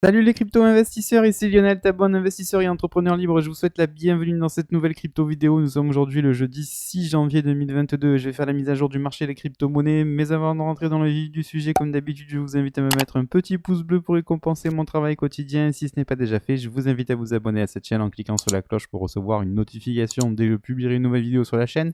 Salut les crypto-investisseurs, ici Lionel, ta bonne investisseur et entrepreneur libre. Je vous souhaite la bienvenue dans cette nouvelle crypto vidéo. Nous sommes aujourd'hui le jeudi 6 janvier 2022. Je vais faire la mise à jour du marché des crypto-monnaies. Mais avant de rentrer dans le vif du sujet, comme d'habitude, je vous invite à me mettre un petit pouce bleu pour récompenser mon travail quotidien. Si ce n'est pas déjà fait, je vous invite à vous abonner à cette chaîne en cliquant sur la cloche pour recevoir une notification dès que je publierai une nouvelle vidéo sur la chaîne.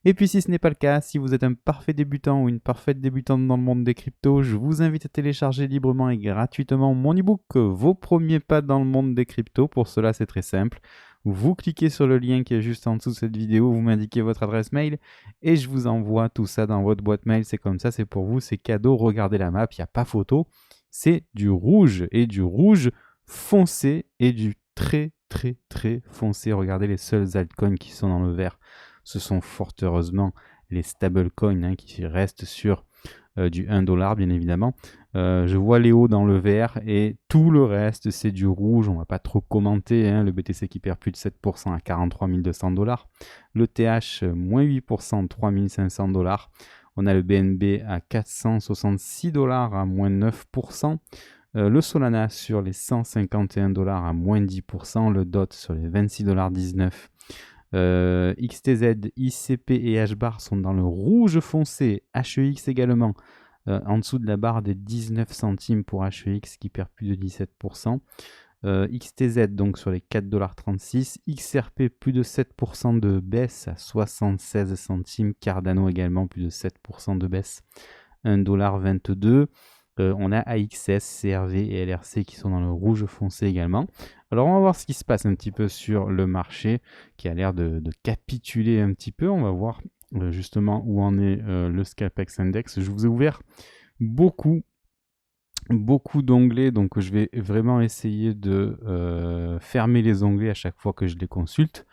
Et puis si ce n'est pas le cas, si vous êtes un parfait débutant ou une parfaite débutante dans le monde des cryptos, je vous invite à télécharger librement et gratuitement mon ebook Vos premiers pas dans le monde des cryptos. Pour cela, c'est très simple. Vous cliquez sur le lien qui est juste en dessous de cette vidéo, vous m'indiquez votre adresse mail et je vous envoie tout ça dans votre boîte mail. C'est comme ça, c'est pour vous, c'est cadeau. Regardez la map, il n'y a pas photo. C'est du rouge et du rouge foncé et du très foncé. Regardez les seuls altcoins qui sont dans le vert. Ce sont fort heureusement les stablecoins qui restent sur du 1$ bien évidemment. Je vois les hauts dans le vert et tout le reste c'est du rouge. On va pas trop commenter. Le BTC qui perd plus de 7% à 43 200$. Le TH moins 8%, 3500$. On a le BNB à 466$ à moins 9%. Le Solana sur les 151$ à moins 10%. Le DOT sur les 26,19$. XTZ, ICP et HBAR sont dans le rouge foncé, HEX également en dessous de la barre des 19 centimes pour HEX qui perd plus de 17%. XTZ donc sur les 4,36$, XRP plus de 7% de baisse à 76 centimes, Cardano également plus de 7% de baisse, 1,22$. On a AXS, CRV et LRC qui sont dans le rouge foncé également. Alors on va voir ce qui se passe un petit peu sur le marché qui a l'air de capituler un petit peu. On va voir justement où en est le Scapex Index. Je vous ai ouvert beaucoup d'onglets, donc je vais vraiment essayer de fermer les onglets à chaque fois que je les consulte.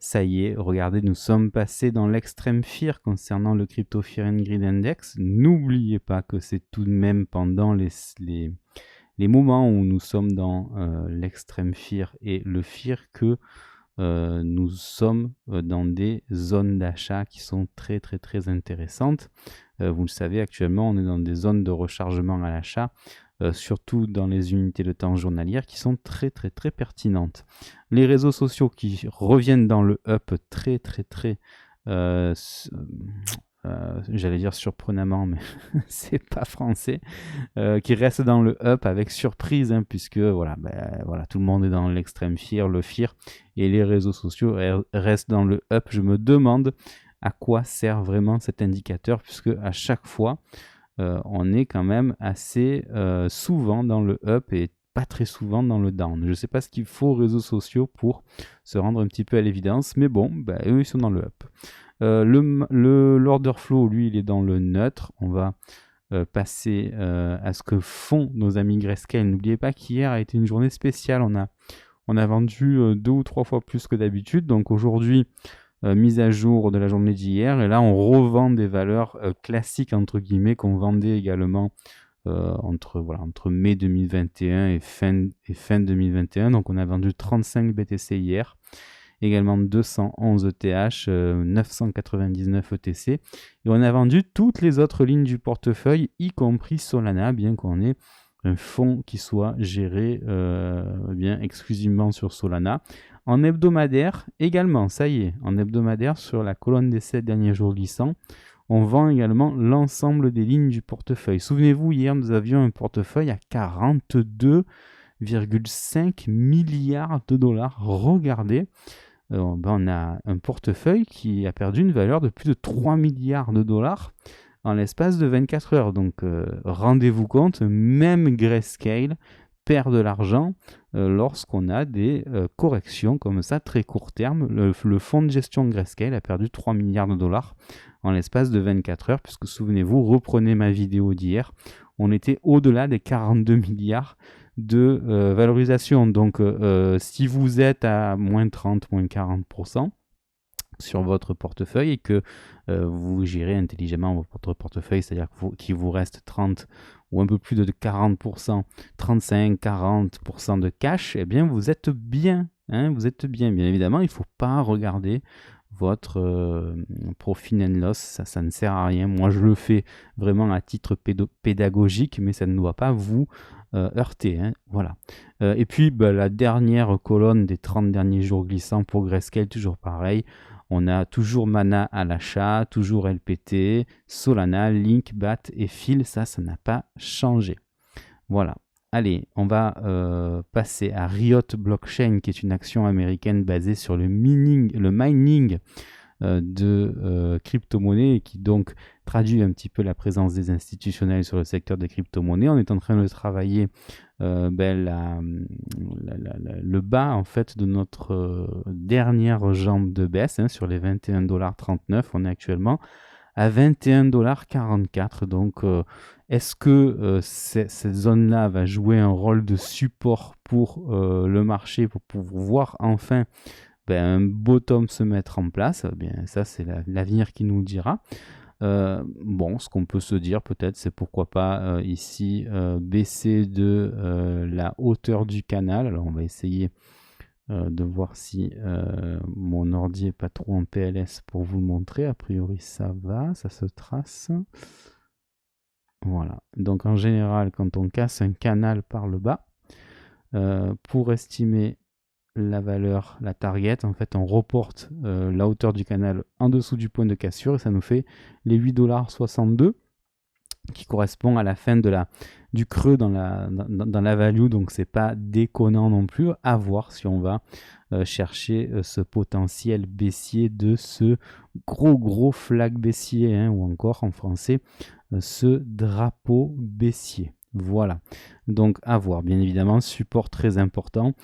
Ça y est, regardez, nous sommes passés dans l'extrême fear concernant le Crypto Fear and Greed Index. N'oubliez pas que c'est tout de même pendant les moments où nous sommes dans l'extrême fear et le fear que nous sommes dans des zones d'achat qui sont très intéressantes. Vous le savez, actuellement, on est dans des zones de rechargement à l'achat, surtout dans les unités de temps journalières qui sont très pertinentes. Les réseaux sociaux qui reviennent dans le up très j'allais dire surprenamment, mais c'est pas français, qui reste dans le up avec surprise, puisque voilà, tout le monde est dans l'extrême fear, le fear, et les réseaux sociaux restent dans le up. Je me demande à quoi sert vraiment cet indicateur, puisque à chaque fois, on est quand même assez souvent dans le up et pas très souvent dans le down. Je ne sais pas ce qu'il faut aux réseaux sociaux pour se rendre un petit peu à l'évidence, mais bon, eux ils sont dans le up. L'order flow, lui, il est dans le neutre. On va passer à ce que font nos amis Grayscale. N'oubliez pas qu'hier a été une journée spéciale. On a vendu 2 ou 3 fois plus que d'habitude. Donc aujourd'hui, mise à jour de la journée d'hier. Et là, on revend des valeurs classiques, entre guillemets, qu'on vendait également entre mai 2021 et fin 2021. Donc on a vendu 35 BTC hier. Également 211 ETH, 999 ETC. Et on a vendu toutes les autres lignes du portefeuille, y compris Solana, bien qu'on ait un fonds qui soit géré bien exclusivement sur Solana. En hebdomadaire également, ça y est, en hebdomadaire sur la colonne des 7 derniers jours glissants, on vend également l'ensemble des lignes du portefeuille. Souvenez-vous, hier nous avions un portefeuille à 42,5 milliards de dollars. Regardez, on a un portefeuille qui a perdu une valeur de plus de 3 milliards de dollars en l'espace de 24 heures. Donc rendez-vous compte, même Grayscale perd de l'argent lorsqu'on a des corrections comme ça très court terme. Le fonds de gestion Grayscale a perdu 3 milliards de dollars en l'espace de 24 heures, puisque souvenez-vous, reprenez ma vidéo d'hier, on était au-delà des 42 milliards de valorisation. Donc si vous êtes à moins 30, moins 40% sur votre portefeuille et que vous gérez intelligemment votre portefeuille, c'est-à-dire qu'il vous reste 30 ou un peu plus de 40%, 35-40% de cash, eh bien vous êtes bien. Vous êtes bien. Bien évidemment, il ne faut pas regarder votre profit and loss, ça ne sert à rien. Moi, je le fais vraiment à titre pédagogique, mais ça ne doit pas vous heurté, hein, voilà. Et puis la dernière colonne des 30 derniers jours glissants pour Grayscale, toujours pareil. On a toujours Mana à l'achat, toujours LPT, Solana, Link, BAT et Phil, ça n'a pas changé. Voilà. Allez, on va passer à Riot Blockchain, qui est une action américaine basée sur le mining de crypto-monnaies et qui donc traduit un petit peu la présence des institutionnels sur le secteur des crypto-monnaies. On est en train de travailler le bas en fait de notre dernière jambe de baisse, hein, sur les 21,39 $. On est actuellement à 21,44 $. Donc, est-ce que cette zone-là va jouer un rôle de support pour le marché, pour pouvoir enfin un bottom se mettre en place? Bien, ça, c'est l'avenir qui nous le dira. Bon, ce qu'on peut se dire peut-être, c'est pourquoi pas ici baisser de la hauteur du canal. Alors, on va essayer de voir si mon ordi n'est pas trop en PLS pour vous le montrer. A priori, ça va, ça se trace. Voilà. Donc, en général, quand on casse un canal par le bas, pour estimer la valeur, la target, en fait, on reporte la hauteur du canal en dessous du point de cassure et ça nous fait les 8,62 $, qui correspond à la fin du creux dans la value. Donc, c'est pas déconnant non plus. À voir si on va chercher ce potentiel baissier de ce gros flag baissier, hein, ou encore en français, ce drapeau baissier. Voilà, donc à voir, bien évidemment, support très important.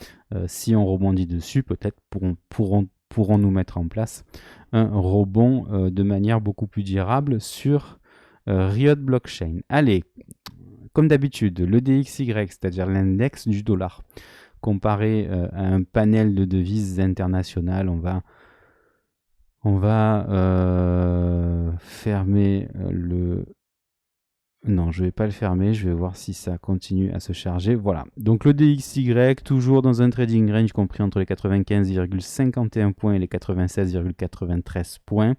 Si on rebondit dessus, peut-être pourrons-nous mettre en place un rebond de manière beaucoup plus durable sur Riot Blockchain. Allez, comme d'habitude, le DXY, c'est-à-dire l'index du dollar, comparé à un panel de devises internationales. On va fermer le... Non, je ne vais pas le fermer, je vais voir si ça continue à se charger. Voilà, donc le DXY, toujours dans un trading range compris entre les 95,51 points et les 96,93 points.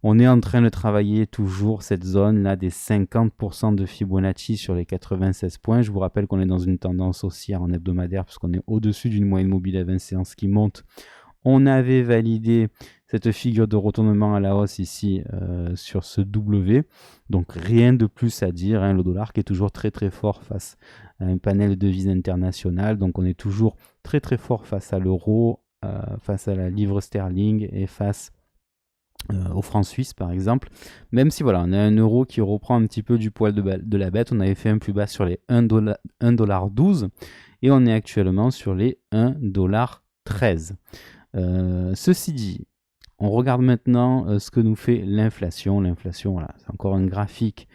On est en train de travailler toujours cette zone-là des 50% de Fibonacci sur les 96 points. Je vous rappelle qu'on est dans une tendance haussière en hebdomadaire puisqu'on est au-dessus d'une moyenne mobile à 20 séances qui monte. On avait validé cette figure de retournement à la hausse ici sur ce W. Donc rien de plus à dire, hein. Le dollar qui est toujours très fort face à un panel de devises internationales. Donc on est toujours très fort face à l'euro, face à la livre sterling et face au franc suisse par exemple. Même si voilà, on a un euro qui reprend un petit peu du poil de la bête. On avait fait un plus bas sur les 1,12 $ et on est actuellement sur les 1,13 $. Ceci dit, on regarde maintenant ce que nous fait l'inflation. L'inflation, voilà, c'est encore un graphique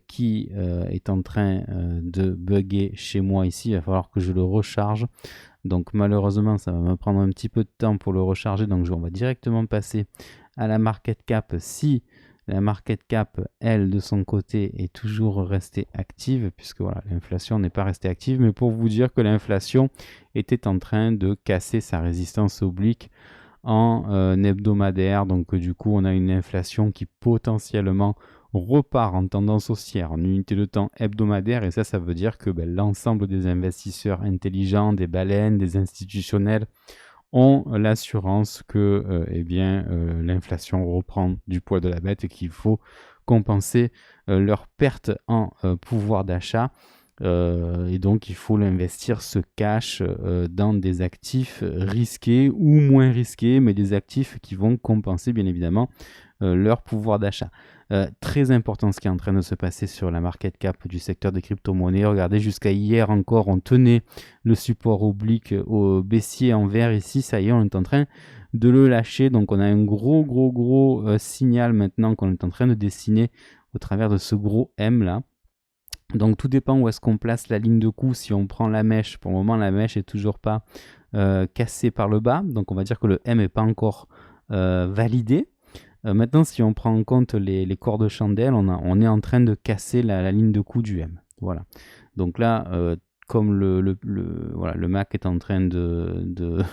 qui est en train de bugger chez moi ici. Il va falloir que je le recharge. Donc malheureusement, ça va me prendre un petit peu de temps pour le recharger. Donc on va directement passer à la market cap. Si la market cap, elle, de son côté, est toujours restée active, puisque voilà, l'inflation n'est pas restée active, mais pour vous dire que l'inflation était en train de casser sa résistance oblique en hebdomadaire. Donc du coup, on a une inflation qui potentiellement repart en tendance haussière en unité de temps hebdomadaire, et ça veut dire que l'ensemble des investisseurs intelligents, des baleines, des institutionnels ont l'assurance que l'inflation reprend du poids de la bête et qu'il faut compenser leur perte en pouvoir d'achat. Et donc il faut l'investir ce cash dans des actifs risqués ou moins risqués, mais des actifs qui vont compenser bien évidemment leur pouvoir d'achat. Très important ce qui est en train de se passer sur la market cap du secteur des crypto-monnaies. Regardez, jusqu'à hier encore, on tenait le support oblique au baissier en vert ici. Ça y est, on est en train de le lâcher. Donc on a un gros signal maintenant qu'on est en train de dessiner au travers de ce gros M là. Donc tout dépend où est-ce qu'on place la ligne de coup. Si on prend la mèche, pour le moment la mèche est toujours pas cassée par le bas. Donc on va dire que le M n'est pas encore validé. Maintenant, si on prend en compte les corps de chandelle, on est en train de casser la ligne de coup du M. Voilà. Donc là, comme voilà, le Mac est en train de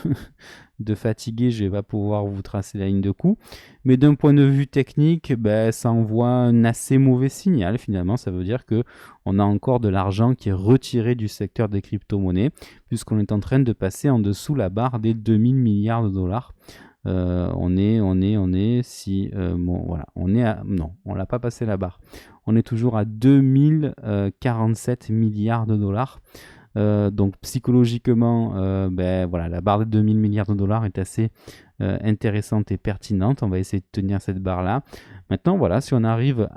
fatiguer, je vais pas pouvoir vous tracer la ligne de coup. Mais d'un point de vue technique, ben, ça envoie un assez mauvais signal finalement. Ça veut dire que on a encore de l'argent qui est retiré du secteur des crypto-monnaies, puisqu'on est en train de passer en dessous la barre des 2000 milliards de dollars. Bon, voilà, non, on l'a pas passé la barre. On est toujours à 2047 milliards de dollars. Donc psychologiquement, ben, voilà, la barre de 2000 milliards de dollars est assez intéressante et pertinente. On va essayer de tenir cette barre-là. Maintenant, voilà, si on arrive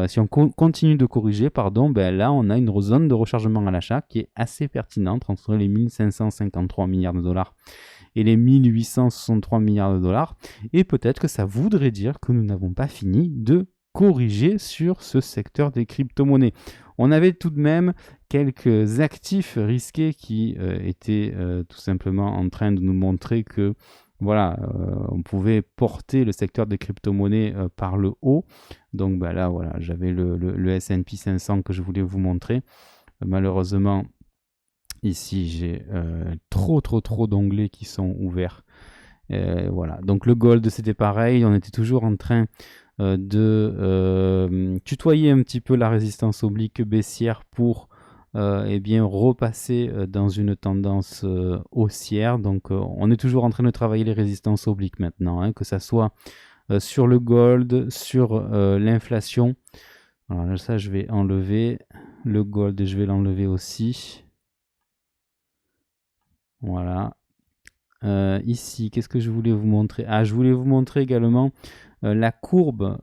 si on continue de corriger, pardon, ben là, on a une zone de rechargement à l'achat qui est assez pertinente entre les 1553 milliards de dollars et les 1863 milliards de dollars. Et peut-être que ça voudrait dire que nous n'avons pas fini de corriger sur ce secteur des crypto-monnaies. On avait tout de même quelques actifs risqués qui étaient tout simplement en train de nous montrer que voilà, on pouvait porter le secteur des crypto-monnaies par le haut. Donc bah, là, voilà, j'avais le S&P 500 que je voulais vous montrer. Malheureusement, ici, j'ai trop d'onglets qui sont ouverts. Voilà. Donc le gold, c'était pareil. On était toujours en train de tutoyer un petit peu la résistance oblique baissière pour eh bien, repasser dans une tendance haussière. Donc on est toujours en train de travailler les résistances obliques maintenant, hein, que ça soit sur le gold, sur l'inflation. Alors là, ça, je vais enlever le gold et je vais l'enlever aussi. Voilà. Ici, qu'est-ce que je voulais vous montrer? Ah, je voulais vous montrer également la courbe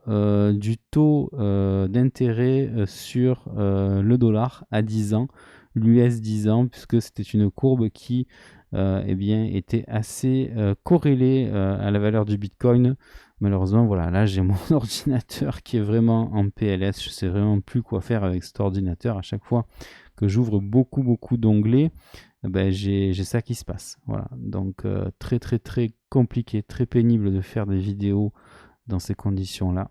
du taux d'intérêt sur le dollar à 10 ans, l'US 10 ans, puisque c'était une courbe qui eh bien, était assez corrélée à la valeur du Bitcoin. Malheureusement, voilà, là j'ai mon ordinateur qui est vraiment en PLS. Je sais vraiment plus quoi faire avec cet ordinateur. À chaque fois que j'ouvre beaucoup d'onglets, ben, j'ai ça qui se passe. Voilà. Donc très compliqué, très pénible de faire des vidéos dans ces conditions-là.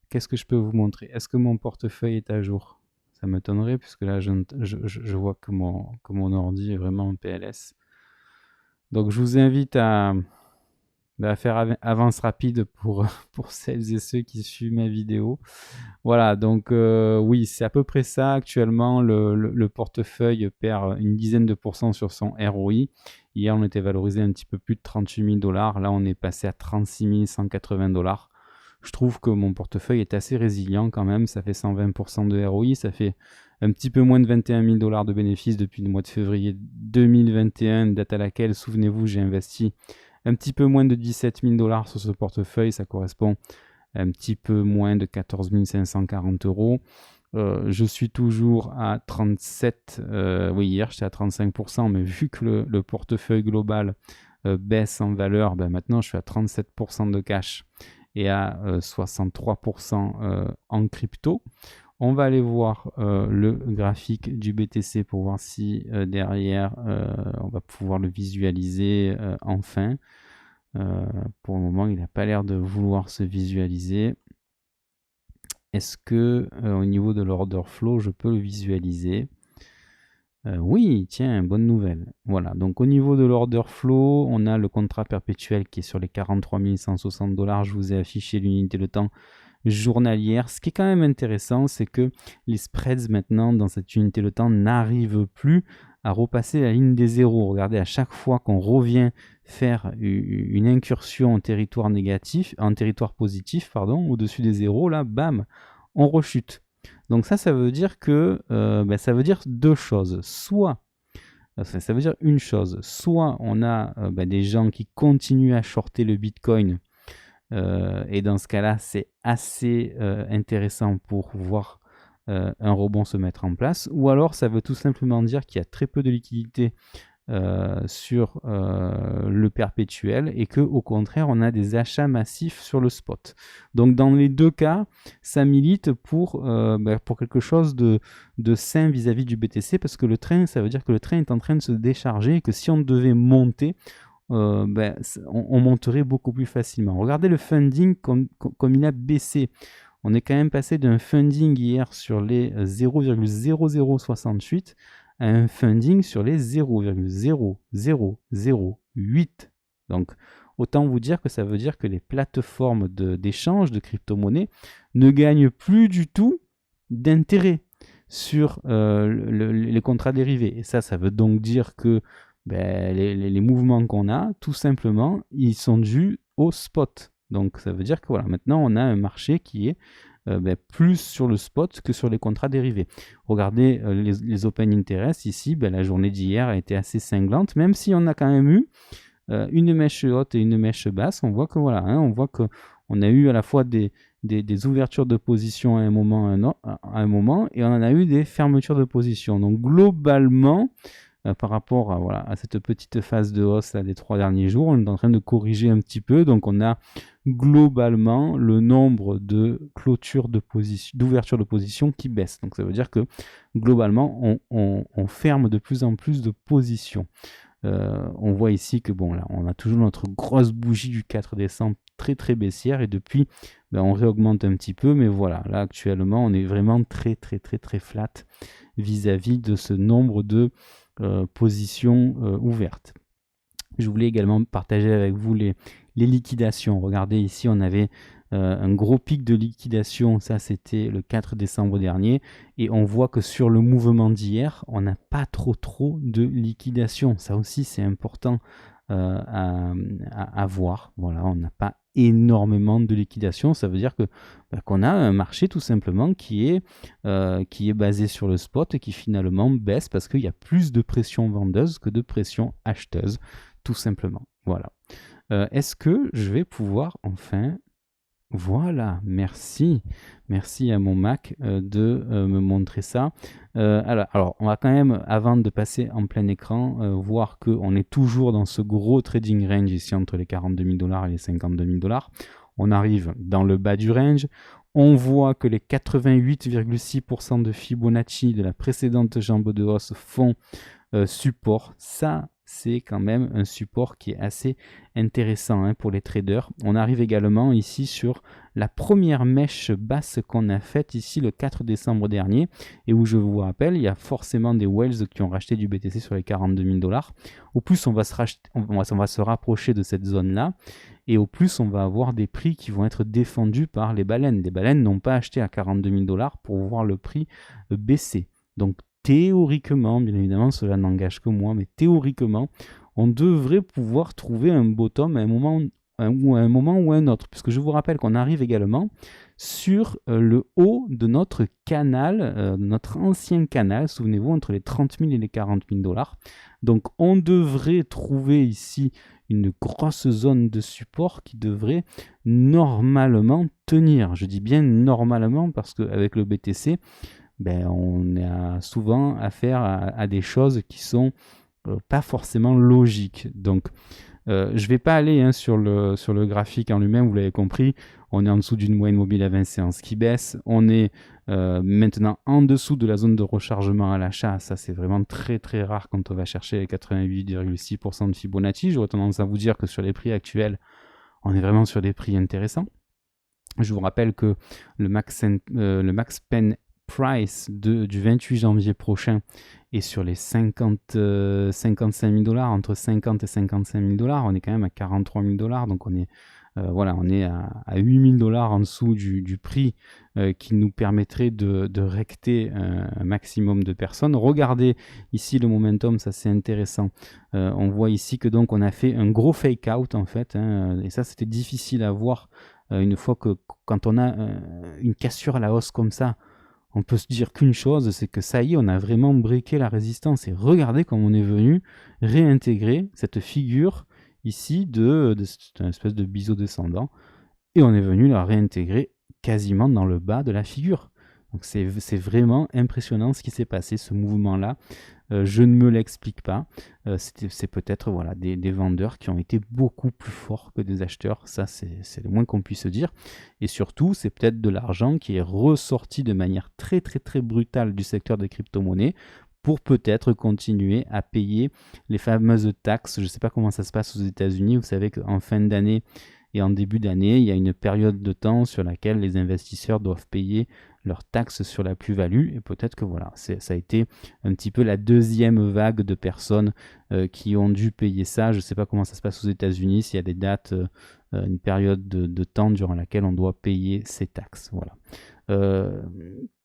Qu'est-ce que je peux vous montrer? Est-ce que mon portefeuille est à jour? Ça m'étonnerait puisque là je vois que mon ordi est vraiment en PLS. Donc je vous invite à faire avance rapide pour celles et ceux qui suivent ma vidéo. Voilà, donc oui, c'est à peu près ça. Actuellement, le portefeuille perd une dizaine de pourcents sur son ROI. Hier, on était valorisé un petit peu plus de 38 000 dollars. Là, on est passé à 36 180 dollars. Je trouve que mon portefeuille est assez résilient quand même. Ça fait 120% de ROI. Ça fait un petit peu moins de 21 000 dollars de bénéfices depuis le mois de février 2021, date à laquelle, souvenez-vous, j'ai investi un petit peu moins de 17 000 dollars sur ce portefeuille. Ça correspond un petit peu moins de 14 540 euros. Je suis toujours à 37, oui, hier j'étais à 35%, mais vu que le portefeuille global baisse en valeur, ben maintenant je suis à 37% de cash et à 63% en crypto. On va aller voir le graphique du BTC pour voir si derrière on va pouvoir le visualiser enfin. Pour le moment, il n'a pas l'air de vouloir se visualiser. Est-ce que au niveau de l'order flow, je peux le visualiser? Oui, tiens, bonne nouvelle. Voilà, donc au niveau de l'order flow, on a le contrat perpétuel qui est sur les 43 160 dollars. Je vous ai affiché l'unité de temps journalière. Ce qui est quand même intéressant, c'est que les spreads maintenant dans cette unité de temps n'arrivent plus à repasser la ligne des zéros. Regardez, à chaque fois qu'on revient faire une incursion en territoire négatif, en territoire positif, pardon, au-dessus des zéros, là, bam, on rechute. Donc ça veut dire que ça veut dire deux choses. Soit ça veut dire une chose, soit on a des gens qui continuent à shorter le Bitcoin. Et dans ce cas-là, c'est assez intéressant pour voir un rebond se mettre en place. Ou alors, ça veut tout simplement dire qu'il y a très peu de liquidité sur le perpétuel et que au contraire, on a des achats massifs sur le spot. Donc, dans les deux cas, ça milite pour quelque chose de sain vis-à-vis du BTC parce que le train, ça veut dire que le train est en train de se décharger et que si on devait monter, on monterait beaucoup plus facilement. Regardez le funding comme il a baissé. On est quand même passé d'un funding hier sur les 0,0068 a un funding sur les 0,0008. Donc, autant vous dire que ça veut dire que les plateformes d'échange de crypto-monnaies ne gagnent plus du tout d'intérêt sur les contrats dérivés. Et ça veut donc dire que les mouvements qu'on a, tout simplement, ils sont dus au spot. Donc ça veut dire que voilà, maintenant on a un marché qui est plus sur le spot que sur les contrats dérivés. Regardez les open interest ici, la journée d'hier a été assez cinglante, même si on a quand même eu une mèche haute et une mèche basse. On voit que voilà, on voit que on a eu à la fois des ouvertures de position à un moment et on en a eu des fermetures de position. Donc globalement, par rapport à cette petite phase de hausse là, des 3 derniers jours, on est en train de corriger un petit peu. Donc on a globalement le nombre de clôtures d'ouverture de position qui baisse. Donc ça veut dire que globalement, on ferme de plus en plus de positions. On voit ici que bon, là, on a toujours notre grosse bougie du 4 décembre très très baissière et depuis on réaugmente un petit peu, mais voilà, là actuellement on est vraiment très très très très flat vis-à-vis de ce nombre de positions ouvertes. Je voulais également partager avec vous les liquidations. Regardez ici, on avait un gros pic de liquidation, ça c'était le 4 décembre dernier, et on voit que sur le mouvement d'hier, on n'a pas trop de liquidation. Ça aussi c'est important à voir. Voilà, on n'a pas énormément de liquidation, ça veut dire que qu'on a un marché tout simplement qui est basé sur le spot et qui finalement baisse parce qu'il y a plus de pression vendeuse que de pression acheteuse, tout simplement. Voilà. Est-ce que je vais pouvoir enfin... Voilà, merci à mon Mac de me montrer ça. Alors, on va quand même, avant de passer en plein écran, voir qu'on est toujours dans ce gros trading range ici entre les 42 000 $ et les 52 000 $. On arrive dans le bas du range. On voit que les 88,6% de Fibonacci de la précédente jambe de hausse font support. Ça, c'est quand même un support qui est assez intéressant pour les traders. On arrive également ici sur la première mèche basse qu'on a faite ici le 4 décembre dernier et où je vous rappelle, il y a forcément des whales qui ont racheté du BTC sur les 42 000 $. Au plus, on va se rapprocher de cette zone-là et au plus, on va avoir des prix qui vont être défendus par les baleines. Les baleines n'ont pas acheté à 42 000 $ pour voir le prix baisser. Donc, théoriquement, bien évidemment, cela n'engage que moi, mais théoriquement, on devrait pouvoir trouver un bottom à un moment ou un autre, puisque je vous rappelle qu'on arrive également sur le haut de notre canal, notre ancien canal, souvenez-vous, entre les 30 000 et les 40 000 $. Donc, on devrait trouver ici une grosse zone de support qui devrait normalement tenir. Je dis bien normalement parce qu'avec le BTC, on a souvent affaire à des choses qui sont pas forcément logiques. Donc, je ne vais pas aller sur le graphique en lui-même, vous l'avez compris. On est en dessous d'une moyenne mobile à 20 séances qui baisse. On est maintenant en dessous de la zone de rechargement à l'achat. Ça, c'est vraiment très très rare quand on va chercher les 88,6% de Fibonacci. J'aurais tendance à vous dire que sur les prix actuels, on est vraiment sur des prix intéressants. Je vous rappelle que le max pen price du 28 janvier prochain est sur les 55 000 $, entre 50 et 55 000 $. On est quand même à 43 000 $, donc on est à 8 000 $ en dessous du prix qui nous permettrait de recter un maximum de personnes. Regardez ici le momentum, ça c'est intéressant. On voit ici que donc on a fait un gros fake out en fait, et ça c'était difficile à voir une fois que quand on a une cassure à la hausse comme ça. On peut se dire qu'une chose, c'est que ça y est, on a vraiment briqué la résistance. Et regardez comme on est venu réintégrer cette figure ici de cette espèce de biseau descendant. Et on est venu la réintégrer quasiment dans le bas de la figure. Donc c'est vraiment impressionnant ce qui s'est passé, ce mouvement-là. Je ne me l'explique pas. C'est peut-être des vendeurs qui ont été beaucoup plus forts que des acheteurs. Ça, c'est le moins qu'on puisse dire. Et surtout, c'est peut-être de l'argent qui est ressorti de manière très très très brutale du secteur des crypto-monnaies pour peut-être continuer à payer les fameuses taxes. Je ne sais pas comment ça se passe aux États-Unis. Vous savez qu'en fin d'année et en début d'année, il y a une période de temps sur laquelle les investisseurs doivent payer leur taxe sur la plus-value. Et peut-être que voilà, ça a été un petit peu la deuxième vague de personnes qui ont dû payer ça. Je ne sais pas comment ça se passe aux États-Unis, s'il y a des dates, une période de temps durant laquelle on doit payer ces taxes. Voilà.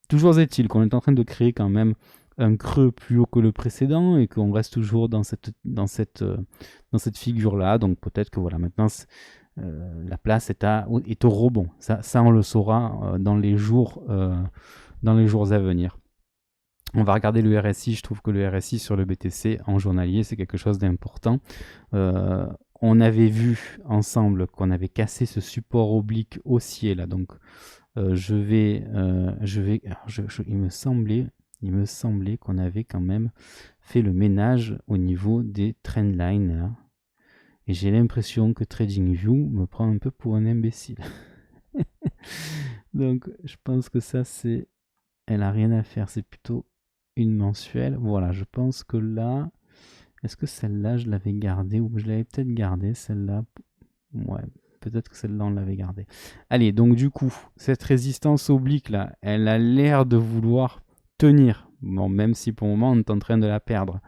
Toujours est-il qu'on est en train de créer quand même un creux plus haut que le précédent et qu'on reste toujours dans cette figure-là. Donc peut-être que voilà, maintenant la place est au rebond. Ça on le saura dans les jours à venir. On va regarder le RSI. Je trouve que le RSI sur le BTC en journalier, c'est quelque chose d'important. On avait vu ensemble qu'on avait cassé ce support oblique haussier là. Donc il me semblait qu'on avait quand même fait le ménage au niveau des trendlines là. Et j'ai l'impression que TradingView me prend un peu pour un imbécile. Donc je pense que ça elle a rien à faire, c'est plutôt une mensuelle. Voilà, je pense que là, est-ce que celle-là je l'avais gardée ou je l'avais peut-être gardée celle-là? Ouais, peut-être que celle-là on l'avait gardée. Allez, donc du coup, cette résistance oblique là, elle a l'air de vouloir tenir. Bon, même si pour le moment on est en train de la perdre.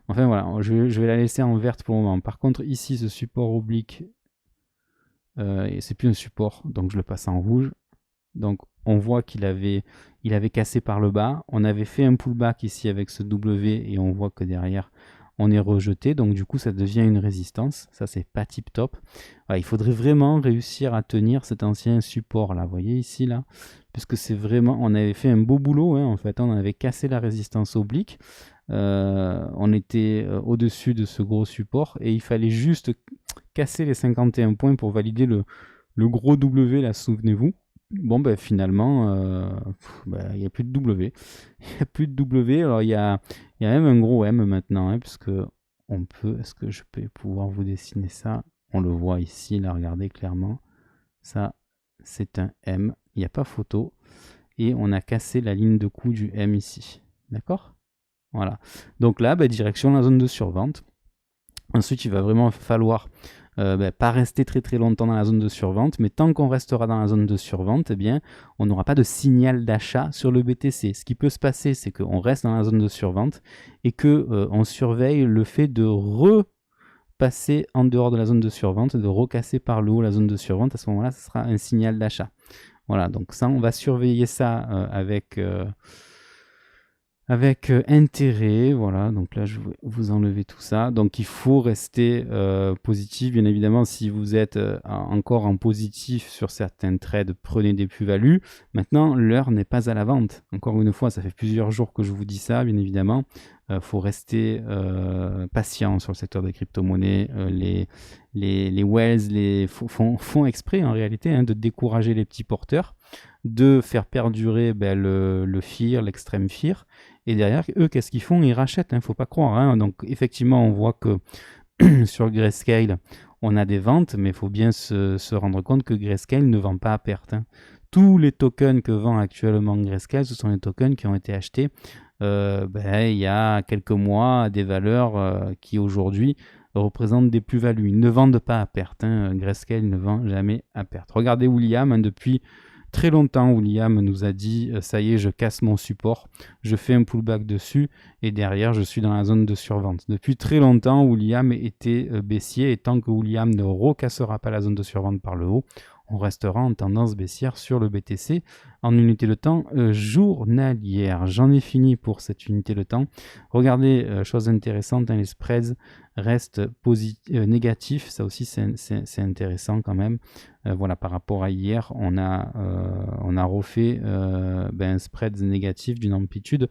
Enfin voilà, je vais la laisser en verte pour le moment. Par contre, ici, ce support oblique, c'est plus un support, donc je le passe en rouge. Donc on voit qu'il avait cassé par le bas. On avait fait un pullback ici avec ce W et on voit que derrière, on est rejeté. Donc du coup, ça devient une résistance. Ça, c'est pas tip top. Voilà, il faudrait vraiment réussir à tenir cet ancien support là. Vous voyez ici, là, puisque c'est vraiment, on avait fait un beau boulot. Hein, en fait, on avait cassé la résistance oblique. On était au-dessus de ce gros support et il fallait juste casser les 51 points pour valider le gros W là, souvenez-vous. Bon, ben finalement, il n'y a plus de W. Il n'y a plus de W. Alors, il y a même un gros M maintenant, hein, puisque on peut. Est-ce que je peux pouvoir vous dessiner ça? On le voit ici, là, regardez clairement. Ça, c'est un M. Il n'y a pas photo. Et on a cassé la ligne de coup du M ici. D'accord? Voilà. Donc là, direction la zone de survente. Ensuite, il va vraiment falloir pas rester très très longtemps dans la zone de survente, mais tant qu'on restera dans la zone de survente, eh bien, on n'aura pas de signal d'achat sur le BTC. Ce qui peut se passer, c'est qu'on reste dans la zone de survente et qu'on surveille le fait de repasser en dehors de la zone de survente, de recasser par le haut la zone de survente. À ce moment-là, ce sera un signal d'achat. Voilà, donc ça, on va surveiller ça avec intérêt. Voilà, donc là je vais vous enlever tout ça. Donc il faut rester positif, bien évidemment. Si vous êtes encore en positif sur certains trades, prenez des plus-values. Maintenant, l'heure n'est pas à la vente. Encore une fois, ça fait plusieurs jours que je vous dis ça, bien évidemment. Faut rester patient sur le secteur des crypto-monnaies. Les whales font exprès en réalité de décourager les petits porteurs, de faire perdurer le fear, l'extrême fear. Et derrière, eux, qu'est-ce qu'ils font? Ils rachètent, faut pas croire. Donc effectivement, on voit que sur Grayscale, on a des ventes, mais il faut bien se rendre compte que Grayscale ne vend pas à perte. Tous les tokens que vend actuellement Grayscale, ce sont les tokens qui ont été achetés il y a quelques mois à des valeurs qui aujourd'hui représentent des plus-values. Ils ne vendent pas à perte. Grayscale ne vend jamais à perte. Regardez William, depuis très longtemps, William nous a dit ça y est, je casse mon support, je fais un pullback dessus et derrière, je suis dans la zone de survente. Depuis très longtemps, William était baissier et tant que William ne recassera pas la zone de survente par le haut, on restera en tendance baissière sur le BTC en unité de temps journalière. J'en ai fini pour cette unité de temps. Regardez, chose intéressante, les spreads restent négatifs. Ça aussi, c'est intéressant quand même. Voilà, par rapport à hier, on a refait un spread négatif d'une amplitude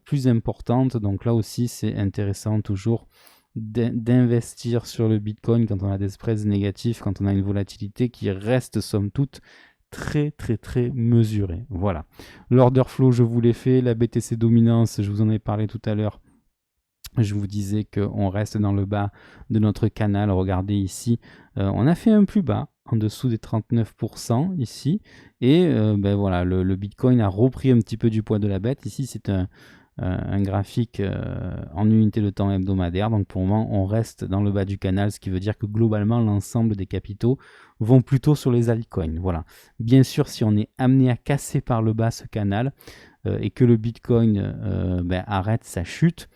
plus importante. Donc là aussi, c'est intéressant toujours d'investir sur le Bitcoin quand on a des spreads négatifs, quand on a une volatilité qui reste somme toute très très très mesurée. Voilà. L'order flow, je vous l'ai fait. La BTC dominance, je vous en ai parlé tout à l'heure. Je vous disais qu'on reste dans le bas de notre canal. Regardez ici, on a fait un plus bas en dessous des 39% ici. Et voilà, le Bitcoin a repris un petit peu du poids de la bête. Ici, c'est un graphique en unité de temps hebdomadaire. Donc pour le moment, on reste dans le bas du canal, ce qui veut dire que globalement, l'ensemble des capitaux vont plutôt sur les altcoins. Voilà. Bien sûr, si on est amené à casser par le bas ce canal et que le Bitcoin arrête sa chute,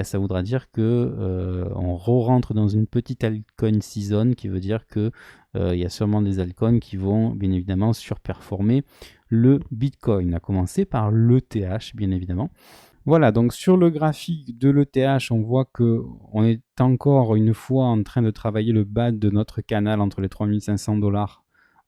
ça voudra dire que on re-rentre dans une petite altcoin season, qui veut dire que il y a sûrement des altcoins qui vont bien évidemment surperformer le Bitcoin, à commencer par l'ETH bien évidemment. Voilà, donc sur le graphique de l'ETH, on voit qu'on est encore une fois en train de travailler le bas de notre canal entre les 3500 $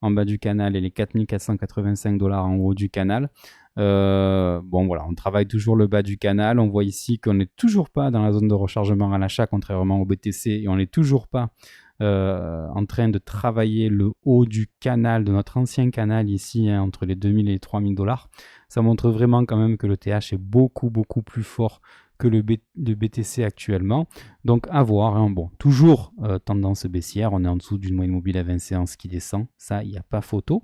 en bas du canal et les 4485 $ en haut du canal. Bon voilà, on travaille toujours le bas du canal. On voit ici qu'on n'est toujours pas dans la zone de rechargement à l'achat, contrairement au BTC, et on n'est toujours pas en train de travailler le haut du canal, de notre ancien canal ici, hein, entre les 2000 et les 3000 $. Ça montre vraiment quand même que le TH est beaucoup plus fort que le BTC actuellement. Donc à voir, hein. Bon, toujours tendance baissière, on est en dessous d'une moyenne mobile à 20 séances qui descend, ça il n'y a pas photo.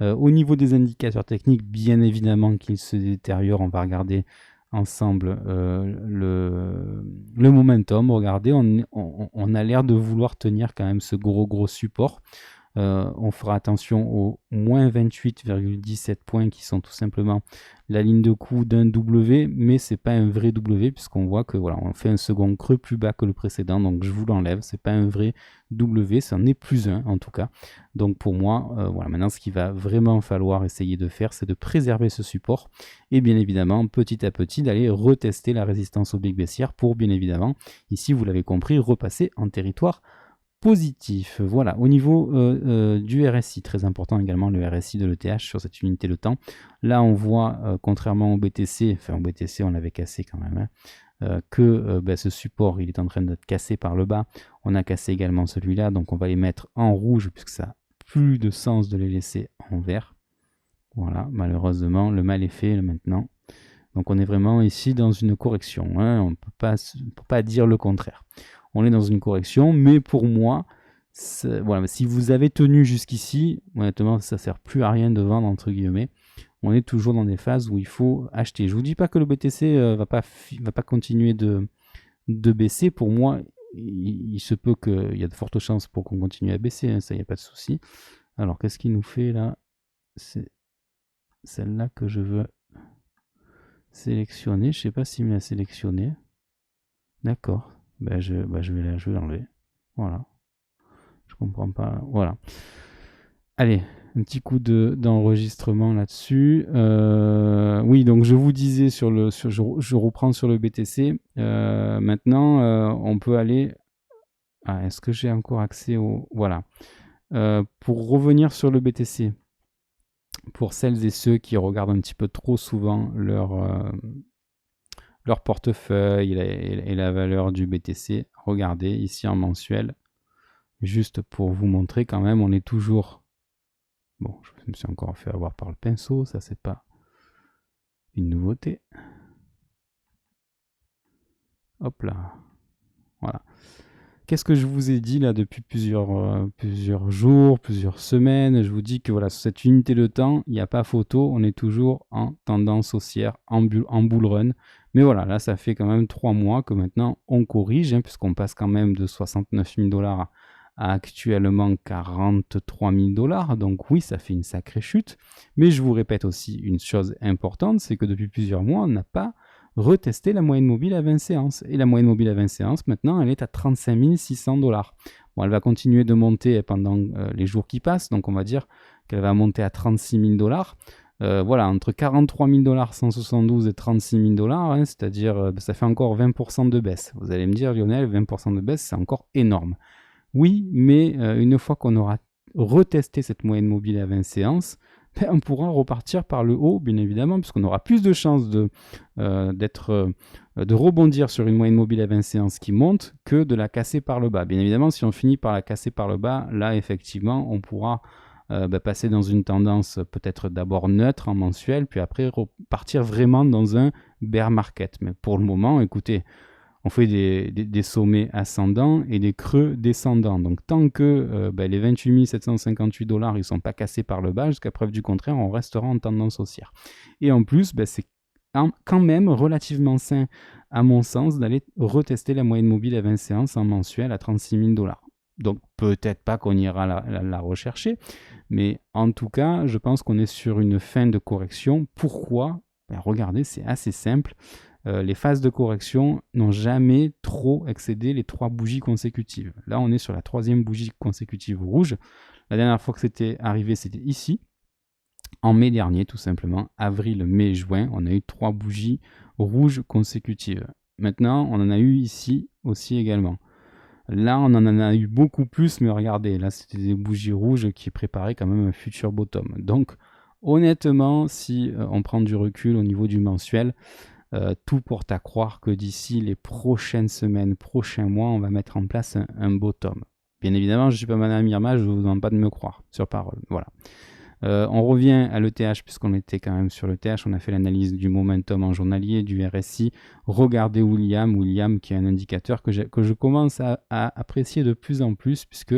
Au niveau des indicateurs techniques, bien évidemment qu'ils se détériorent. On va regarder ensemble le momentum. Regardez, on a l'air de vouloir tenir quand même ce gros support. On fera attention aux moins 28,17 points qui sont tout simplement la ligne de coup d'un W, mais c'est pas un vrai W, puisqu'on voit que voilà, on fait un second creux plus bas que le précédent, donc je vous l'enlève, c'est pas un vrai W, c'en est plus un en tout cas. Donc pour moi, voilà, maintenant ce qu'il va vraiment falloir essayer de faire, c'est de préserver ce support et bien évidemment petit à petit d'aller retester la résistance au Big baissière pour bien évidemment, ici vous l'avez compris, repasser en territoire positif. Voilà, au niveau du RSI, très important également le RSI de l'ETH sur cette unité de temps. Là, on voit, contrairement au BTC, enfin au BTC on l'avait cassé quand même, hein, que ce support il est en train d'être cassé par le bas. On a cassé également celui-là, donc on va les mettre en rouge puisque ça n'a plus de sens de les laisser en vert. Voilà, malheureusement, le mal est fait maintenant. Donc on est vraiment ici dans une correction, hein, on ne peut pas dire le contraire. On est dans une correction, mais pour moi, voilà, si vous avez tenu jusqu'ici, honnêtement, ça ne sert plus à rien de vendre, entre guillemets. On est toujours dans des phases où il faut acheter. Je ne vous dis pas que le BTC ne va pas continuer de baisser. Pour moi, il se peut qu'il y a de fortes chances pour qu'on continue à baisser, hein, ça, il n'y a pas de souci. Alors, qu'est-ce qu'il nous fait là? C'est celle-là que je veux sélectionner. Je ne sais pas s'il me l'a sélectionné. D'accord. Je vais l'enlever. Voilà. Je comprends pas. Voilà. Allez, un petit coup d'enregistrement là-dessus. Oui, donc je vous disais je reprends sur le BTC. Maintenant, on peut aller. Ah, est-ce que j'ai encore accès au. Voilà. Pour revenir sur le BTC, pour celles et ceux qui regardent un petit peu trop souvent leur portefeuille et la valeur du BTC, regardez ici en mensuel, juste pour vous montrer quand même, on est toujours... Bon, je me suis encore fait avoir par le pinceau, ça c'est pas une nouveauté. Hop là, voilà. Qu'est-ce que je vous ai dit là depuis plusieurs jours, plusieurs semaines? Je vous dis que voilà, sur cette unité de temps, il n'y a pas photo, on est toujours en tendance haussière, en bull run. Mais voilà, là, ça fait quand même 3 mois que maintenant on corrige, hein, puisqu'on passe quand même de 69 000 $ à actuellement 43 000 $. Donc oui, ça fait une sacrée chute. Mais je vous répète aussi une chose importante, c'est que depuis plusieurs mois, on n'a pas retester la moyenne mobile à 20 séances. Et la moyenne mobile à 20 séances, maintenant, elle est à 35 600 $. Bon, elle va continuer de monter pendant les jours qui passent, donc on va dire qu'elle va monter à 36 000 $. Voilà, entre 43 000 $ 172 et 36 000 $, hein, c'est-à-dire ça fait encore 20% de baisse. Vous allez me dire, Lionel, 20% de baisse, c'est encore énorme. Oui, mais une fois qu'on aura retesté cette moyenne mobile à 20 séances, on pourra repartir par le haut, bien évidemment, puisqu'on aura plus de chances de rebondir sur une moyenne mobile à 20 séances qui monte que de la casser par le bas. Bien évidemment, si on finit par la casser par le bas, là, effectivement, on pourra passer dans une tendance peut-être d'abord neutre en mensuel, puis après repartir vraiment dans un bear market. Mais pour le moment, écoutez, on fait des sommets ascendants et des creux descendants. Donc tant que les 28 758 $ ils ne sont pas cassés par le bas, jusqu'à preuve du contraire, on restera en tendance haussière. Et en plus, c'est quand même relativement sain, à mon sens, d'aller retester la moyenne mobile à 20 séances en mensuel à 36 000 $. Donc peut-être pas qu'on ira la rechercher, mais en tout cas, je pense qu'on est sur une fin de correction. Pourquoi? Regardez, c'est assez simple. Les phases de correction n'ont jamais trop excédé les 3 bougies consécutives. Là, on est sur la 3e bougie consécutive rouge. La dernière fois que c'était arrivé, c'était ici, en mai dernier, tout simplement. Avril, mai, juin, on a eu 3 bougies rouges consécutives. Maintenant, on en a eu ici aussi également. Là, on en a eu beaucoup plus, mais regardez, là, c'était des bougies rouges qui préparaient quand même un futur bottom. Donc, honnêtement, si on prend du recul au niveau du mensuel, tout porte à croire que d'ici les prochaines semaines, prochains mois, on va mettre en place un bottom. Bien évidemment, je ne suis pas Madame Irma, je ne vous demande pas de me croire, sur parole. Voilà. On revient à l'ETH, puisqu'on était quand même sur l'ETH, on a fait l'analyse du momentum en journalier, du RSI. Regardez William qui est un indicateur que je commence à apprécier de plus en plus, puisque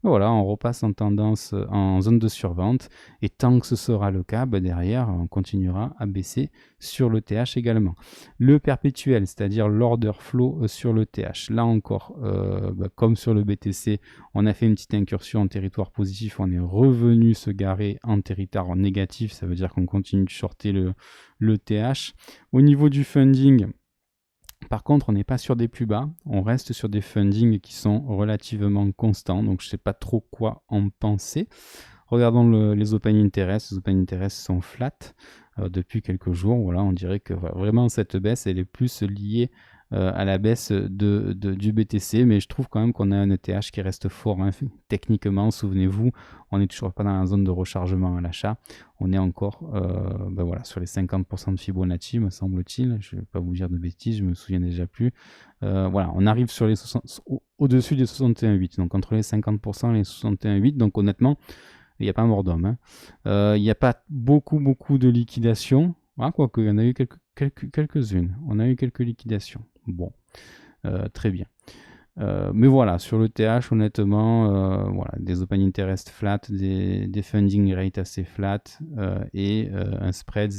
voilà, on repasse en tendance en zone de survente, et tant que ce sera le cas, derrière, on continuera à baisser sur l'ETH également. Le perpétuel, c'est-à-dire l'order flow sur l'ETH, là encore, comme sur le BTC, on a fait une petite incursion en territoire positif, on est revenu se garer en territoire négatif, ça veut dire qu'on continue de shorter le TH. Au niveau du funding, par contre, on n'est pas sur des plus bas, on reste sur des fundings qui sont relativement constants, donc je ne sais pas trop quoi en penser. Regardons les open interest, les open interest sont flat depuis quelques jours, voilà, on dirait que vraiment cette baisse, elle est plus liée à la baisse du BTC, mais je trouve quand même qu'on a un ETH qui reste fort, hein. Techniquement, souvenez-vous, on n'est toujours pas dans la zone de rechargement à l'achat, on est encore voilà, sur les 50% de Fibonacci, me semble-t-il, je ne vais pas vous dire de bêtises, je me souviens déjà plus. Voilà, on arrive sur les au-dessus des 61,8, donc entre les 50% et les 61,8, donc honnêtement, il n'y a pas mort d'homme. Il n'y a pas beaucoup de liquidations. Ah, quoique, il y en a eu quelques-unes. On a eu quelques liquidations. Bon, très bien. Mais voilà, sur le TH, honnêtement, voilà, des open interest flat, des funding rates assez flat et un spread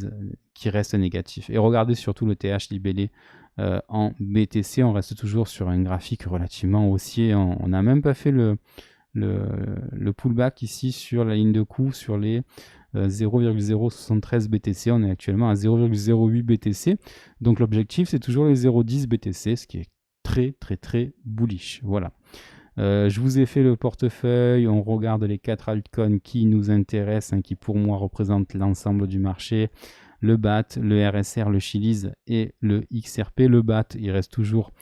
qui reste négatif. Et regardez surtout le TH libellé en BTC, on reste toujours sur un graphique relativement haussier. On n'a même pas fait le pullback ici sur la ligne de coût sur les 0,073 BTC. On est actuellement à 0,08 BTC. Donc l'objectif, c'est toujours les 0,10 BTC, ce qui est très bullish. Voilà. Je vous ai fait le portefeuille. On regarde les 4 altcoins qui nous intéressent, hein, qui pour moi représentent l'ensemble du marché. Le BAT, le RSR, le Chiliz et le XRP. Le BAT, il reste toujours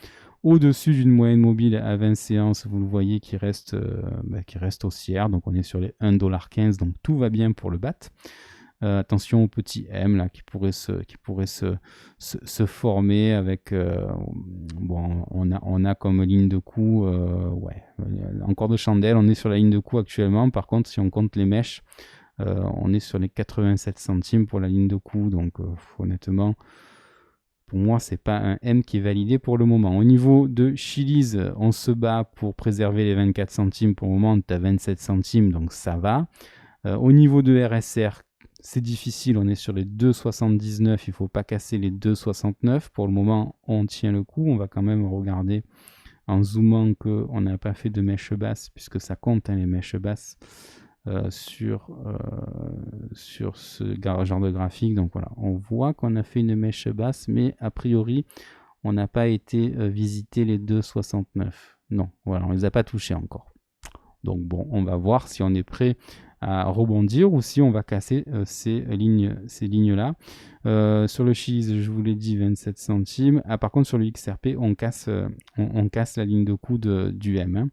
au-dessus d'une moyenne mobile à 20 séances, vous le voyez, qui reste haussière. Donc on est sur les 1,15$, donc tout va bien pour le BAT. Attention au petit M là, qui pourrait se former avec bon, on a comme ligne de coût ouais, encore de chandelle. On est sur la ligne de coût actuellement. Par contre, si on compte les mèches, on est sur les 87 centimes pour la ligne de coût. Donc honnêtement, pour moi, c'est pas un M qui est validé pour le moment. Au niveau de Chiliz, on se bat pour préserver les 24 centimes. Pour le moment, on est à 27 centimes, donc ça va. Au niveau de RSR, c'est difficile. On est sur les 2,79. Il ne faut pas casser les 2,69. Pour le moment, on tient le coup. On va quand même regarder en zoomant qu'on n'a pas fait de mèche basse, puisque ça compte, hein, les mèches basses. Sur ce genre de graphique. Donc voilà, on voit qu'on a fait une mèche basse, mais a priori, on n'a pas été visiter les 2,69. Non, voilà, on ne les a pas touchés encore. Donc bon, on va voir si on est prêt à rebondir ou si on va casser ces lignes-là. Sur le Chiliz, je vous l'ai dit, 27 centimes. Ah, par contre, sur le XRP, on casse la ligne de coût du M. Hein.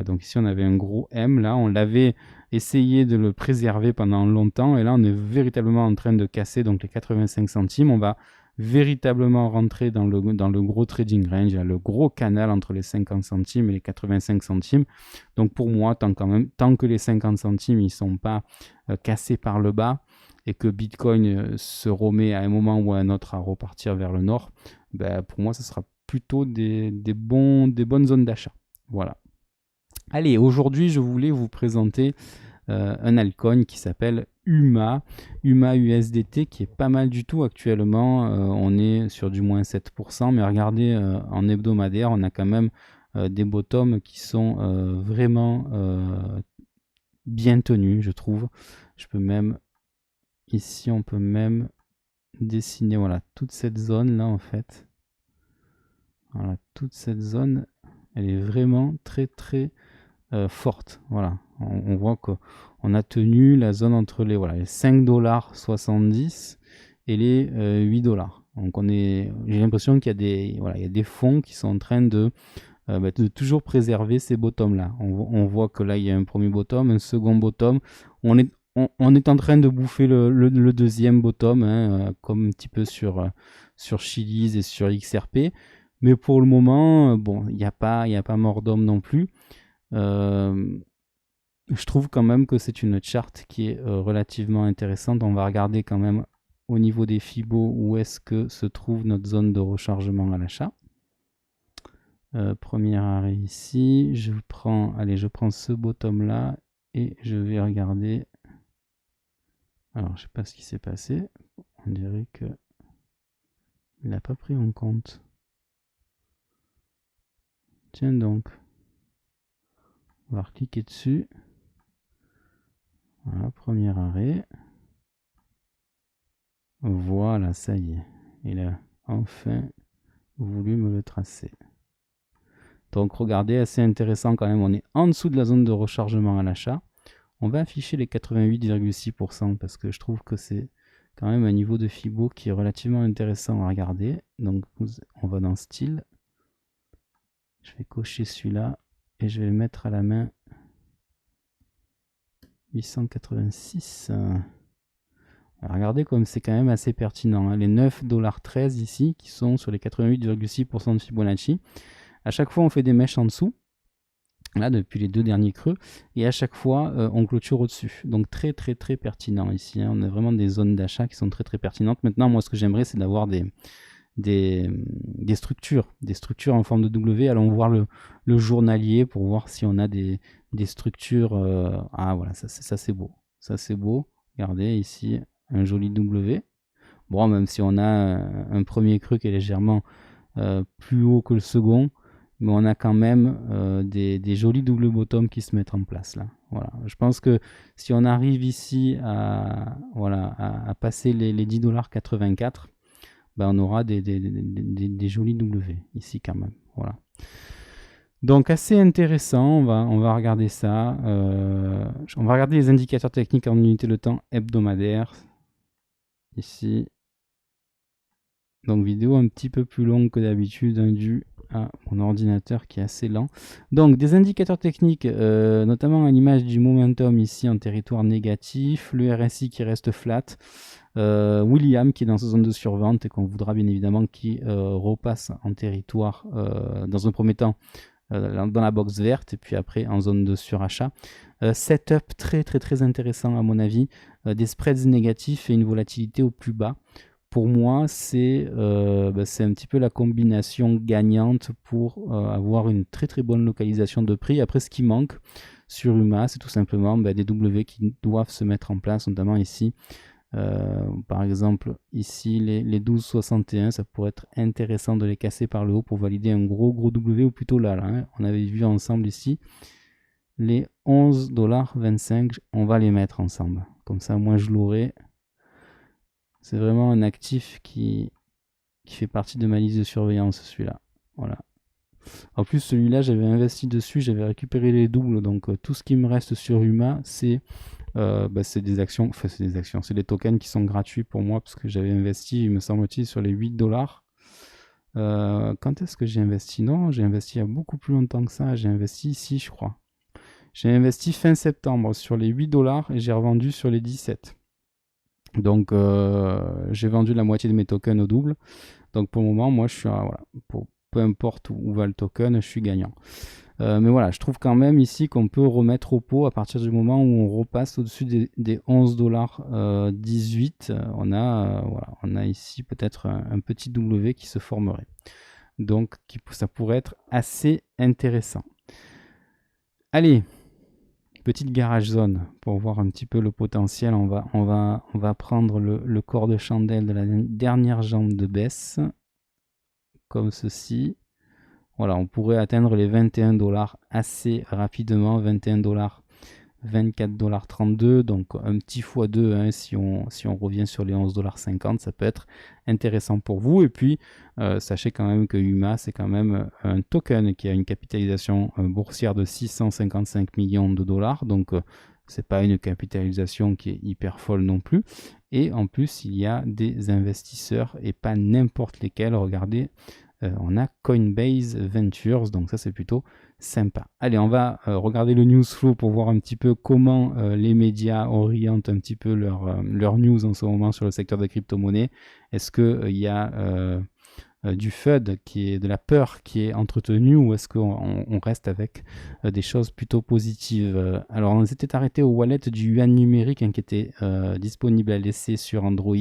Donc ici on avait un gros M, là on l'avait essayé de le préserver pendant longtemps et là on est véritablement en train de casser donc les 85 centimes. On va véritablement rentrer dans le gros trading range, le gros canal entre les 50 centimes et les 85 centimes. Donc pour moi, tant que les 50 centimes ils sont pas cassés par le bas et que Bitcoin se remet à un moment ou à un autre à repartir vers le nord, pour moi ce sera plutôt des bonnes zones d'achat. Voilà. Allez, aujourd'hui, je voulais vous présenter un altcoin qui s'appelle UMA USDT qui est pas mal du tout actuellement. On est sur du moins 7%, mais regardez, en hebdomadaire, on a quand même des bottoms qui sont vraiment bien tenus, je trouve. Je peux même, ici, on peut même dessiner, voilà, toute cette zone là en fait. Voilà, toute cette zone, elle est vraiment très très forte. Voilà, on voit qu'on a tenu la zone entre les, voilà, les 5,70 $ et les 8 $. Donc j'ai l'impression qu'il y a des, voilà, il y a des fonds qui sont en train de toujours préserver ces bottoms là. On voit que là il y a un premier bottom, un second bottom. On est en train de bouffer le deuxième bottom, hein, comme un petit peu sur Chiliz et sur XRP. Mais pour le moment, bon, il n'y a pas mort d'homme non plus. Je trouve quand même que c'est une charte qui est relativement intéressante. On va regarder quand même au niveau des Fibo où est-ce que se trouve notre zone de rechargement à l'achat. Premier arrêt ici. Je prends ce bottom là et je vais regarder. Alors, je sais pas ce qui s'est passé. On dirait que il n'a pas pris en compte. Tiens donc. On va cliquer dessus. Voilà, premier arrêt. Voilà, ça y est. Il a enfin voulu me le tracer. Donc regardez, assez intéressant quand même. On est en dessous de la zone de rechargement à l'achat. On va afficher les 88,6% parce que je trouve que c'est quand même un niveau de Fibo qui est relativement intéressant à regarder. Donc on va dans style. Je vais cocher celui-là et je vais le mettre à la main. 886. Alors regardez comme c'est quand même assez pertinent. Hein. Les 9,13 $ ici qui sont sur les 88,6% de Fibonacci. À chaque fois on fait des mèches en dessous. Là depuis les deux derniers creux. Et à chaque fois on clôture au-dessus. Donc très très très pertinent ici. Hein. On a vraiment des zones d'achat qui sont très très pertinentes. Maintenant moi ce que j'aimerais c'est d'avoir des structures en forme de W. Allons voir le journalier pour voir si on a des structures. Ah voilà, ça c'est beau. Ça c'est beau. Regardez ici un joli W. Bon, même si on a un premier creux qui est légèrement plus haut que le second, mais on a quand même des jolis double bottom qui se mettent en place là. Voilà. Je pense que si on arrive ici à passer les 10,84 $, ben on aura des jolis W ici quand même. Voilà. Donc assez intéressant, on va regarder ça. On va regarder les indicateurs techniques en unité de temps hebdomadaire. Ici. Donc vidéo un petit peu plus longue que d'habitude, hein, dû à mon ordinateur qui est assez lent. Donc des indicateurs techniques, notamment à l'image du momentum ici en territoire négatif, le RSI qui reste flat, William qui est dans sa zone de survente et qu'on voudra bien évidemment qui repasse en territoire dans un premier temps dans la box verte et puis après en zone de surachat. Setup très très très intéressant à mon avis, des spreads négatifs et une volatilité au plus bas. Pour moi, c'est un petit peu la combinaison gagnante pour avoir une très très bonne localisation de prix. Après, ce qui manque sur UMA, c'est tout simplement des W qui doivent se mettre en place, notamment ici. Par exemple, ici, les 12,61, ça pourrait être intéressant de les casser par le haut pour valider un gros W, ou plutôt là, hein. On avait vu ensemble ici les 11,25 $, on va les mettre ensemble. Comme ça, moi, je l'aurai. C'est vraiment un actif qui fait partie de ma liste de surveillance, celui-là. Voilà. En plus, celui-là, j'avais investi dessus, j'avais récupéré les doubles, donc tout ce qui me reste sur UMA, c'est des actions, enfin c'est des actions, c'est des tokens qui sont gratuits pour moi, parce que j'avais investi, il me semble-t-il, sur les 8 $. Quand est-ce que j'ai investi? Non, j'ai investi il y a beaucoup plus longtemps que ça, j'ai investi ici, je crois. J'ai investi fin septembre sur les 8 $ et j'ai revendu sur les 17. Donc j'ai vendu la moitié de mes tokens au double. Donc pour le moment, moi je suis peu importe où va le token, je suis gagnant. Mais voilà, je trouve quand même ici qu'on peut remettre au pot à partir du moment où on repasse au-dessus des 11,18 $. On a ici peut-être un petit W qui se formerait. Donc ça pourrait être assez intéressant. Allez, Petite garage zone pour voir un petit peu le potentiel. On va prendre le corps de chandelle de la dernière jambe de baisse, comme ceci. Voilà, on pourrait atteindre les 21 $ assez rapidement. 21 $, 24,32 $, donc un petit x2 hein, si on revient sur les 11,50 $, ça peut être intéressant pour vous. Et puis sachez quand même que UMA c'est quand même un token qui a une capitalisation boursière de 655 millions de dollars, donc c'est pas une capitalisation qui est hyper folle non plus. Et en plus il y a des investisseurs et pas n'importe lesquels. Regardez, on a Coinbase Ventures, donc ça c'est plutôt sympa. Allez, on va regarder le news flow pour voir un petit peu comment les médias orientent un petit peu leur news en ce moment sur le secteur des crypto-monnaies. Est-ce qu'il y a du FUD, qui est de la peur qui est entretenue, ou est-ce qu'on reste avec des choses plutôt positives? Alors on s'était arrêté au wallet du yuan numérique hein, qui était disponible à l'essai sur Android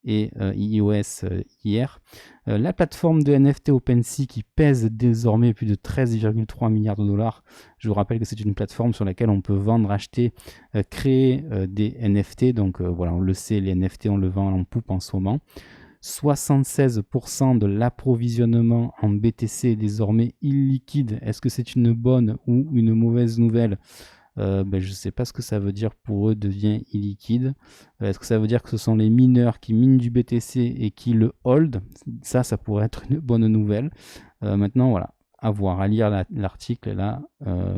et iOS hier. La plateforme de NFT OpenSea qui pèse désormais plus de 13,3 milliards de dollars. Je vous rappelle que c'est une plateforme sur laquelle on peut vendre, acheter, créer des NFT. Donc voilà, on le sait, les NFT on le vend en poupe en ce moment. 76% de l'approvisionnement en BTC est désormais illiquide. Est-ce que c'est une bonne ou une mauvaise nouvelle? Je ne sais pas ce que ça veut dire pour eux, devient illiquide. Est-ce que ça veut dire que ce sont les mineurs qui minent du BTC et qui le hold? Ça pourrait être une bonne nouvelle. Maintenant, voilà, à voir, à lire l'article là.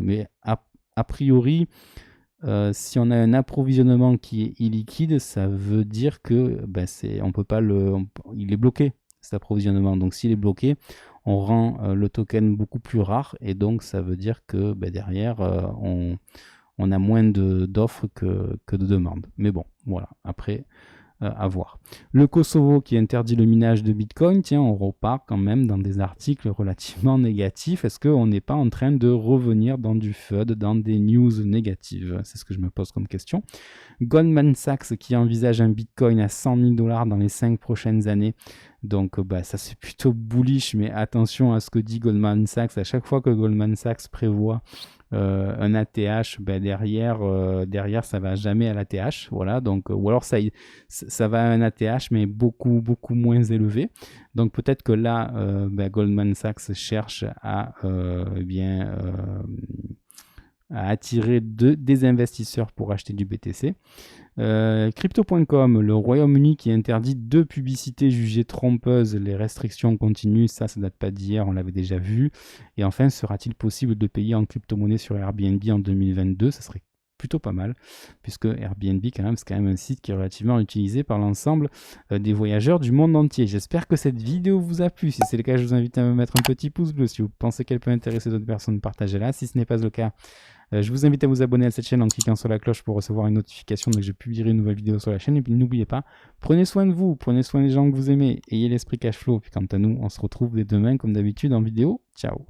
Mais a priori, si on a un approvisionnement qui est illiquide, ça veut dire que on peut pas il est bloqué, cet approvisionnement. Donc s'il est bloqué, on rend le token beaucoup plus rare, et donc ça veut dire que derrière on a moins d'offres que de demandes. Mais bon, voilà, après à voir. Le Kosovo qui interdit le minage de Bitcoin, tiens, on repart quand même dans des articles relativement négatifs. Est-ce qu'on n'est pas en train de revenir dans du FUD, dans des news négatives? C'est ce que je me pose comme question. Goldman Sachs qui envisage un Bitcoin à 100 000 $ dans les 5 prochaines années. Donc ça c'est plutôt bullish, mais attention à ce que dit Goldman Sachs. À chaque fois que Goldman Sachs prévoit un ATH, derrière ça va jamais à l'ATH, voilà. Donc ou alors ça va à un ATH mais beaucoup moins élevé. Donc peut-être que là Goldman Sachs cherche à attirer des investisseurs pour acheter du BTC. Crypto.com, le Royaume-Uni qui interdit 2 publicités jugées trompeuses. Les restrictions continuent, ça date pas d'hier, on l'avait déjà vu. Et enfin, sera-t-il possible de payer en crypto-monnaie sur Airbnb en 2022? Ça serait plutôt pas mal, puisque Airbnb c'est quand même un site qui est relativement utilisé par l'ensemble des voyageurs du monde entier. J'espère que cette vidéo vous a plu. Si c'est le cas, je vous invite à me mettre un petit pouce bleu. Si vous pensez qu'elle peut intéresser d'autres personnes, partagez-la. Si ce n'est pas le cas, je vous invite à vous abonner à cette chaîne en cliquant sur la cloche pour recevoir une notification dès que je publierai une nouvelle vidéo sur la chaîne. Et puis n'oubliez pas, prenez soin de vous, prenez soin des gens que vous aimez, ayez l'esprit cash flow. Puis quant à nous, on se retrouve dès demain comme d'habitude en vidéo. Ciao!